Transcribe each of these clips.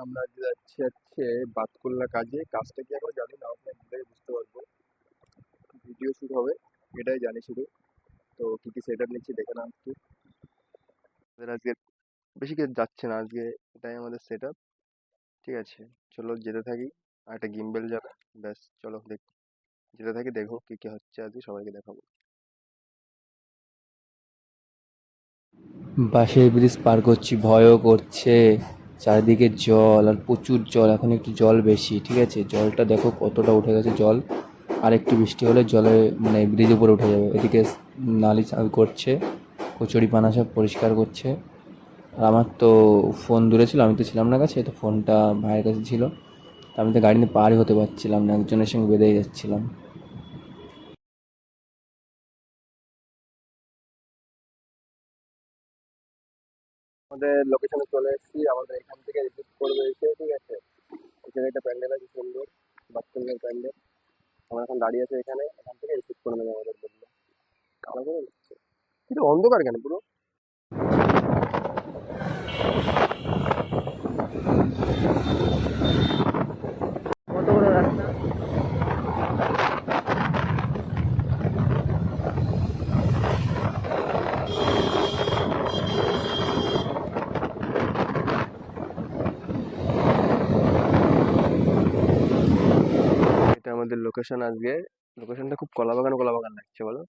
আমরা আজকে যাচ্ছি হচ্ছে বাতকুল্লা কাজে। কাজটা কি এখন জানি না, আপনার গেলে বুঝতে পারবো। ভিডিও শুট হবে এটাই জানি শুধু। তো কি কি সেট আপ নিচ্ছি দেখে না একটু। আমাদের আজকে বেশি কিছু যাচ্ছে না আজকে, এটাই আমাদের সেট আপ। ঠিক আছে, চলো যেতে থাকি। আর একটা গিম্বেল যাবে, ব্যাস চলো দেখ, যেতে থাকি, দেখো কি কি হচ্ছে আজকে, সবাইকে দেখাবো। বাঁশের ব্রিজ পার করছি, ভয়ও করছে। চারিদিকে জল আর প্রচুর জল, এখন একটু জল বেশি। ঠিক আছে, জলটা দেখো কতটা উঠে গেছে জল। আর একটু বৃষ্টি হলে জলে মানে ব্রিজ উপরে উঠে যাবে। এদিকে নালি চাল করছে, কচুরিপানা সব পরিষ্কার করছে। আর আমার তো ফোন দূরে ছিল, আমি তো ছিলাম না কাছে, তো ফোনটা ভাইয়ের কাছে ছিল। তা আমি তো গাড়ি নিয়ে পারই হতে পারছিলাম না, একজনের সঙ্গে বেঁধেই যাচ্ছিলাম। আমাদের লোকেশনে চলে এসেছি, আমাদের এখান থেকে রিসিভ করবে এসে। ঠিক আছে, এখানে একটা প্যান্ডেল আছে সুন্দর, বাতকুল্লার প্যান্ডেল। আমরা এখন দাঁড়িয়ে আছি এখানে, এখান থেকে রিসিভ করে নেবে আমাদের বললো। কালো করে দিচ্ছে। কিন্তু অন্ধকার কেন পুরো? কত বড় রাস্তা! এটা আমাদের লোকেশন আজকে। লোকেশনটা খুব কলা বাগান কলা বাগান লাগছে বলো,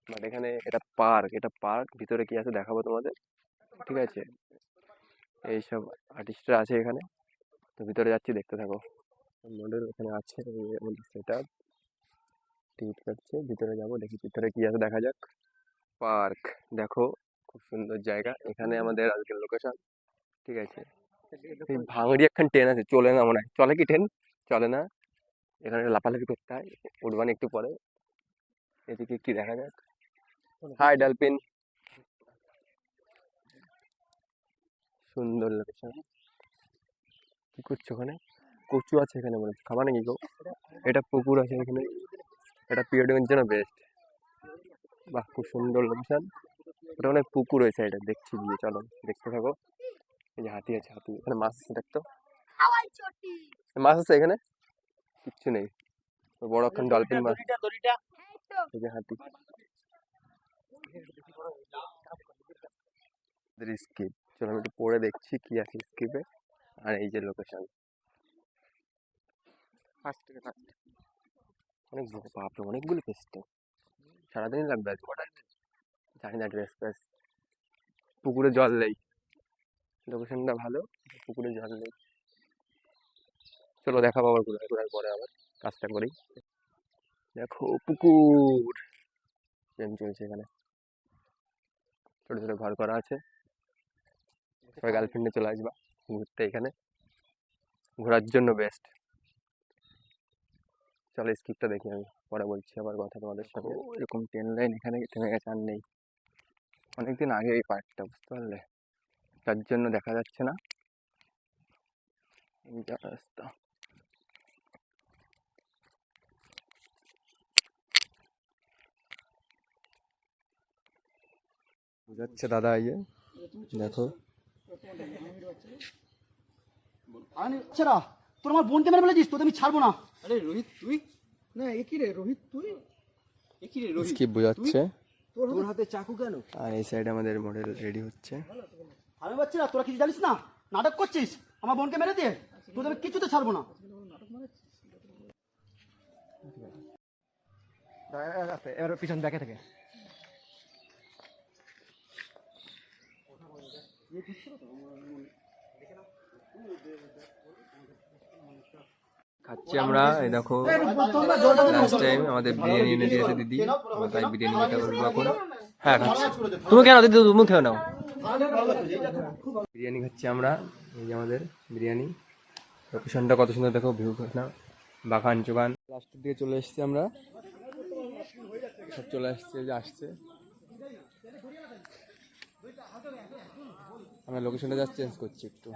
বাট এখানে এটা পার্ক। এটা পার্ক, ভিতরে কি আছে দেখাবো তোমাদের। ঠিক আছে, এইসব আর্টিস্টরা আছে এখানে। তো ভিতরে যাচ্ছি, দেখতে থাকো। মডেল এখানে আছে, এই আমাদের সেট আপ। টিকিট কাটছে, ভিতরে যাবো, দেখি ভিতরে কি আছে দেখা যাক। পার্ক, দেখো খুব সুন্দর জায়গা। এখানে আমাদের আজকের লোকেশন। ঠিক আছে, এই ভাঙড়ি একখান ট্রেন আছে, চলে না মনে হয়, চলে কি ট্রেন? চলে না। এখানে লাফালাফি করতে হয়, উঠবানি একটু পরে। এদিকে কি দেখা যাক। হাই ডালপিন, সুন্দর লোকেশন। কি করছো ওখানে? কচু আছে এখানে, মনে হচ্ছে খাবা নাকি গো? এটা পুকুর আছে এখানে, এটা পিরিয়ডিংয়ের জন্য বেস্ট। বাহ, খুব সুন্দর লোকেশন। ওটা অনেক পুকুর ওই সাইডে, দেখছি গিয়ে, চলো দেখতে থাকো। এই যে হাতি আছে, হাতি এখানে, মাছ আছে দেখতো। মাছ আছে এখানে? কিচ্ছু নেই, ওই বড় একখান ডলফিন মাছ। এই যে হাতি। স্কিপ, চলো আমি একটু পরে দেখছি কি আছে স্কিপে। আর এই যে লোকেশন, অনেক বড়, বাপরে অনেকগুলো পেস্টে। সারাদিন লাগবে আজ কটা, জানি না। ড্রেস ফ্রেস, পুকুরে জল নেই, লোকেশনটা ভালো, পুকুরে জল নেই। চলো দেখাবো আবার ঘুরে ঘোরার পরে, আবার কাজটা করি। দেখো পুকুর, গেম চলছে এখানে, ছোট ছোট ঘর করা আছে। সবাই গার্লফ্রেন্ডে চলে আসবা ঘুরতে, এখানে ঘোরার জন্য বেস্ট। চলো স্কিপটা দেখি, আমি পরে বলছি আবার কথা তোমাদের সাথে। এরকম ট্রেন লাইন এখানে থেমে গেছে, আর নেই। অনেকদিন আগে এই পার্কটা, বুঝতে পারলে, তার জন্য দেখা যাচ্ছে না। এই যা রাস্তা, বুঝাচ্ছে দাদা, ইয়ে দেখো। আচ্ছা, তোর আমার বোনকে মেরে ফেলেছিস, তোদের আমি ছাড়বো না। আরে রোহিত তুই, না এ কি রে রোহিত তুই, এ কি রে রোহিত, স্কিপ বোঝাচ্ছে। তোর হাতে চাকু কেন? আর এই সাইডে আমাদের মডেল রেডি হচ্ছে। আমি বাচ্চারা, তোরা কিছু জানিস না, নাটক করছিস, আমার বোনকে মেরে দিয়ে, তোদের আমি কিছুতে ছাড়বো না। এবার পিছন দেখে থেকে খাচ্ছি আমরা, এই দেখো লাঞ্চ টাইম। আমাদের বিরিয়ানি এনে দিয়েছে দিদি, আমরা তাই বিরিয়ানি খেতে বলবো এখন। হ্যাঁ খাচ্ছি, তুমি কেন দিদি, তুমি খেয়ে নাও। বিরিয়ানি খাচ্ছি আমরা, এই যে আমাদের বিরিয়ানি। লোকেশনটা কত সুন্দর দেখো, ভিউ না, বাগান চোগান। লাস্টের দিকে চলে এসেছি আমরা, সব চলে আসছে, যে আসছে। আমরা লোকেশনটা জাস্ট চেঞ্জ করছি একটু।